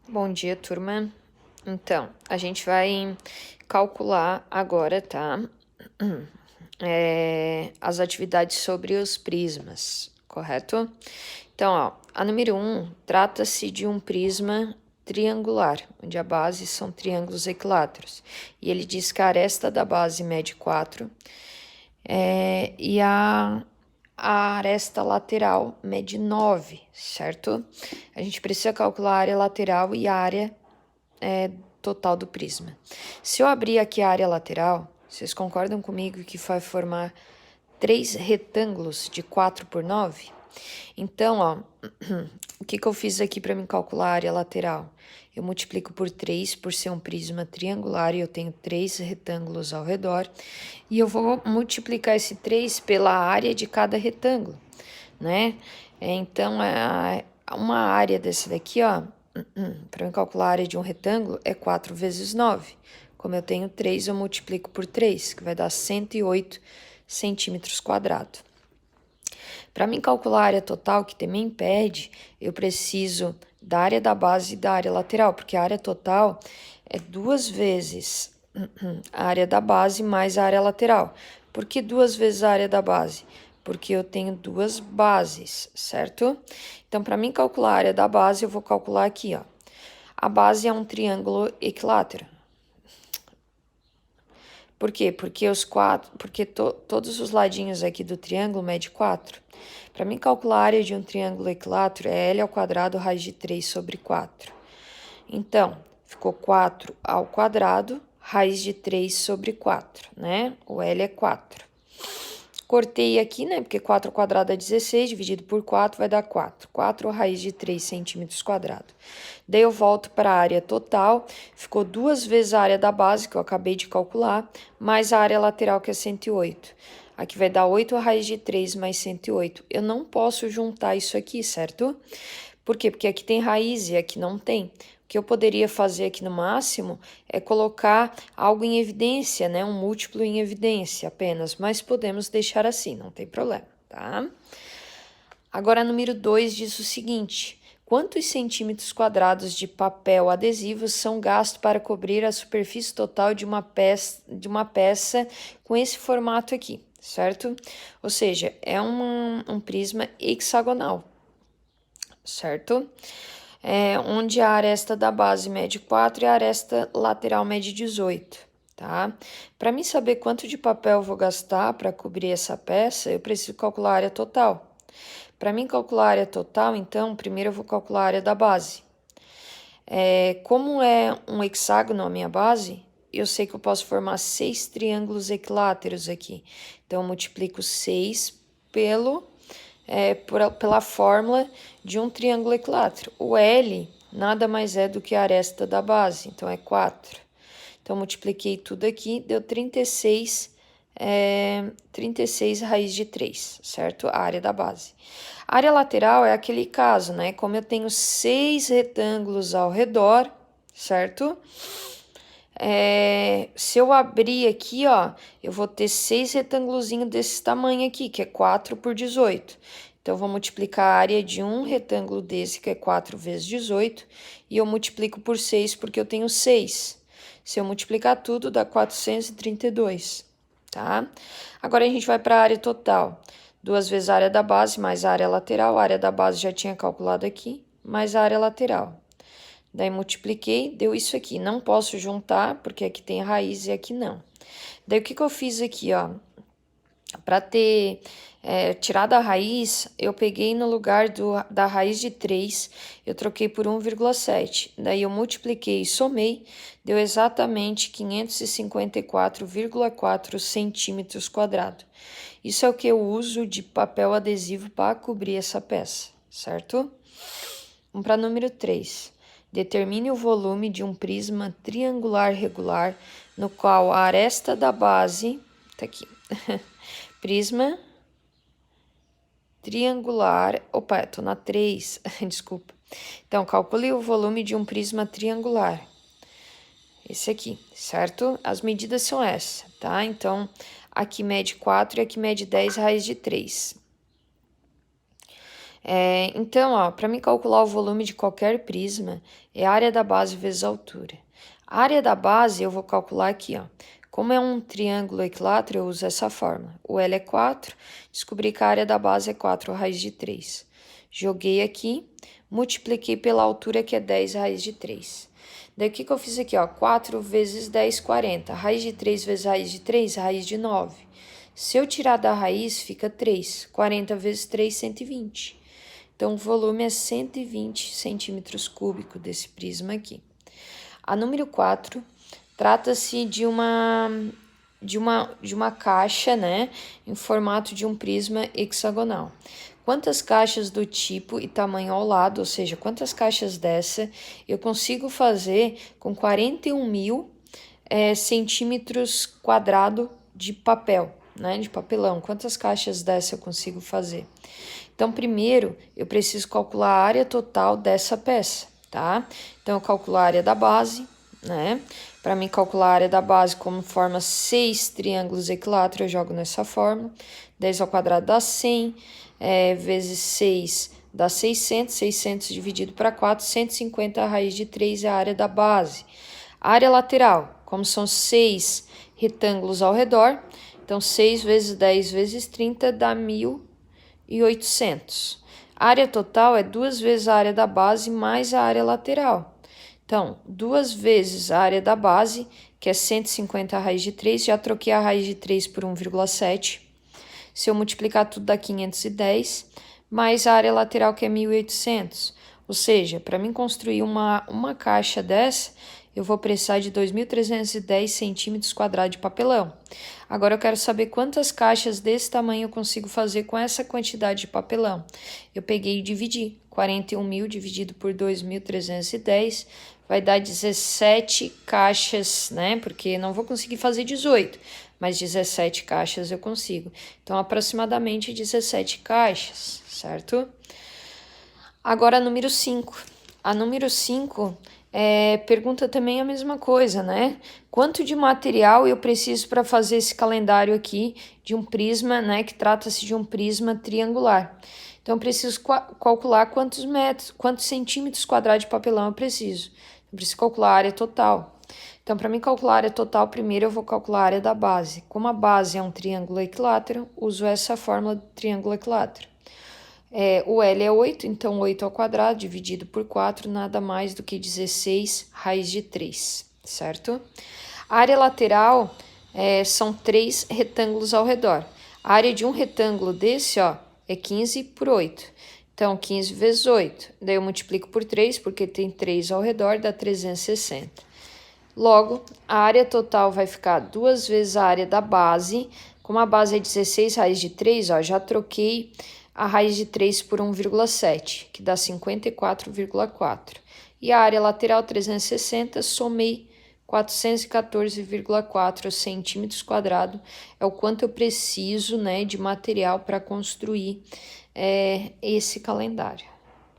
Bom dia, turma. Então, a gente vai calcular agora, tá? As atividades sobre os prismas, correto? Então, ó, a número 1 trata-se de um prisma triangular, onde a base são triângulos equiláteros. E ele diz que a aresta da base mede 4 e a aresta lateral mede 9, certo? A gente precisa calcular a área lateral e a área total do prisma. Se eu abrir aqui a área lateral, vocês concordam comigo que vai formar 3 retângulos de 4 por 9? Então, ó, o que eu fiz aqui para me calcular a área lateral? Eu multiplico por 3 por ser um prisma triangular e eu tenho 3 retângulos ao redor. E eu vou multiplicar esse 3 pela área de cada retângulo, né? Então, uma área desse daqui, ó, para eu calcular a área de um retângulo é 4 vezes 9. Como eu tenho 3, eu multiplico por 3, que vai dar 108 centímetros quadrados. Para mim calcular a área total, que também pede, eu preciso da área da base e da área lateral, porque a área total é 2 vezes a área da base mais a área lateral. Por que 2 vezes a área da base? Porque eu tenho 2 bases, certo? Então, para mim calcular a área da base, eu vou calcular aqui, ó. A base é um triângulo equilátero. Por quê? Porque todos os ladinhos aqui do triângulo mede 4. Para mim calcular a área de um triângulo equilátero é L ao quadrado raiz de 3 sobre 4. Então, ficou 4 ao quadrado raiz de 3 sobre 4, né? O L é 4. Cortei aqui, né? Porque 4 ao quadrado é 16, dividido por 4 vai dar 4. 4 raiz de 3 centímetros quadrados. Daí eu volto para a área total, ficou 2 vezes a área da base, que eu acabei de calcular, mais a área lateral, que é 108. Aqui vai dar 8 raiz de 3 mais 108. Eu não posso juntar isso aqui, certo? Por quê? Porque aqui tem raiz e aqui não tem. O que eu poderia fazer aqui no máximo é colocar algo em evidência, né? Um múltiplo em evidência apenas, mas podemos deixar assim, não tem problema, tá? Agora, número 2 diz o seguinte: quantos centímetros quadrados de papel adesivo são gastos para cobrir a superfície total de uma peça com esse formato aqui, certo? Ou seja, é um prisma hexagonal, certo? Onde a aresta da base mede 4 e a aresta lateral mede 18, tá? Para mim saber quanto de papel eu vou gastar para cobrir essa peça, eu preciso calcular a área total. Para mim calcular a área total, então, primeiro eu vou calcular a área da base. Como é um hexágono a minha base, eu sei que eu posso formar 6 triângulos equiláteros aqui. Então, eu multiplico 6 pela fórmula de um triângulo equilátero. O L nada mais é do que a aresta da base, então é 4. Então, multipliquei tudo aqui, deu 36 raiz de 3, certo? A área da base. A área lateral é aquele caso, né? Como eu tenho 6 retângulos ao redor, certo? Se eu abrir aqui, ó, eu vou ter 6 retângulozinhos desse tamanho aqui, que é 4 por 18. Então, eu vou multiplicar a área de um retângulo desse, que é 4 vezes 18, e eu multiplico por 6, porque eu tenho 6. Se eu multiplicar tudo, dá 432, tá? Agora, a gente vai para a área total. 2 vezes a área da base, mais a área lateral. A área da base já tinha calculado aqui, mais a área lateral. Daí multipliquei, deu isso aqui. Não posso juntar, porque aqui tem raiz e aqui não. Daí o que eu fiz aqui, ó? Para ter tirado a raiz, eu peguei no lugar da raiz de 3, eu troquei por 1,7. Daí eu multipliquei e somei, deu exatamente 554,4 centímetros quadrados. Isso é o que eu uso de papel adesivo para cobrir essa peça, certo? Vamos para número 3. Determine o volume de um prisma triangular regular, no qual a aresta da base... Tá aqui. Prisma triangular... Opa, eu tô na 3, desculpa. Então, calcule o volume de um prisma triangular. Esse aqui, certo? As medidas são essas, tá? Então, aqui mede 4 e aqui mede 10 raiz de 3. Então, ó, para mim calcular o volume de qualquer prisma, é a área da base vezes a altura. A área da base eu vou calcular aqui, ó. Como é um triângulo equilátero, eu uso essa fórmula. O L é 4, descobri que a área da base é 4 raiz de 3. Joguei aqui, multipliquei pela altura, que é 10 raiz de 3. Daí, o que eu fiz aqui, ó? 4 vezes 10, 40. Raiz de 3 vezes raiz de 3, raiz de 9. Se eu tirar da raiz, fica 3. 40 vezes 3, 120. Então, o volume é 120 centímetros cúbicos desse prisma aqui. A número 4 trata-se de uma caixa, né, em formato de um prisma hexagonal. Quantas caixas do tipo e tamanho ao lado, ou seja, quantas caixas dessa eu consigo fazer com 41.000 centímetros quadrados de papel, né, de papelão? Quantas caixas dessa eu consigo fazer? Então, primeiro, eu preciso calcular a área total dessa peça, tá? Então, eu calculo a área da base, né? Para mim calcular a área da base, como forma 6 triângulos equiláteros, eu jogo nessa fórmula. 10 ao quadrado dá 100, vezes 6 dá 600, 600 dividido para 4, 150 a raiz de 3 é a área da base. A área lateral, como são 6 retângulos ao redor, então 6 vezes 10 vezes 30 dá 1.800. A área total é 2 vezes a área da base mais a área lateral. Então, 2 vezes a área da base, que é 150 a raiz de 3, já troquei a raiz de 3 por 1,7. Se eu multiplicar tudo dá 510, mais a área lateral, que é 1.800. Ou seja, para mim construir uma caixa dessa, eu vou precisar de 2.310 centímetros quadrados de papelão. Agora eu quero saber quantas caixas desse tamanho eu consigo fazer com essa quantidade de papelão. Eu peguei e dividi. 41.000 dividido por 2.310 vai dar 17 caixas, né? Porque não vou conseguir fazer 18, mas 17 caixas eu consigo. Então, aproximadamente 17 caixas, certo? Agora, a número 5. A número 5 pergunta também a mesma coisa, né? Quanto de material eu preciso para fazer esse calendário aqui de um prisma, né? Que trata-se de um prisma triangular. Então, eu preciso calcular quantos centímetros quadrados de papelão eu preciso. Eu preciso calcular a área total. Então, para mim calcular a área total, primeiro eu vou calcular a área da base. Como a base é um triângulo equilátero, uso essa fórmula do triângulo equilátero. O L é 8, então 8 ao quadrado dividido por 4, nada mais do que 16 raiz de 3, certo? A área lateral são 3 retângulos ao redor. A área de um retângulo desse, ó, é 15 por 8. Então, 15 vezes 8. Daí eu multiplico por 3, porque tem 3 ao redor, dá 360. Logo, a área total vai ficar 2 vezes a área da base. Como a base é 16 raiz de 3, ó, já troquei a raiz de 3 por 1,7, que dá 54,4. E a área lateral, 360, somei 414,4 centímetros quadrados. É o quanto eu preciso, né, de material para construir esse calendário.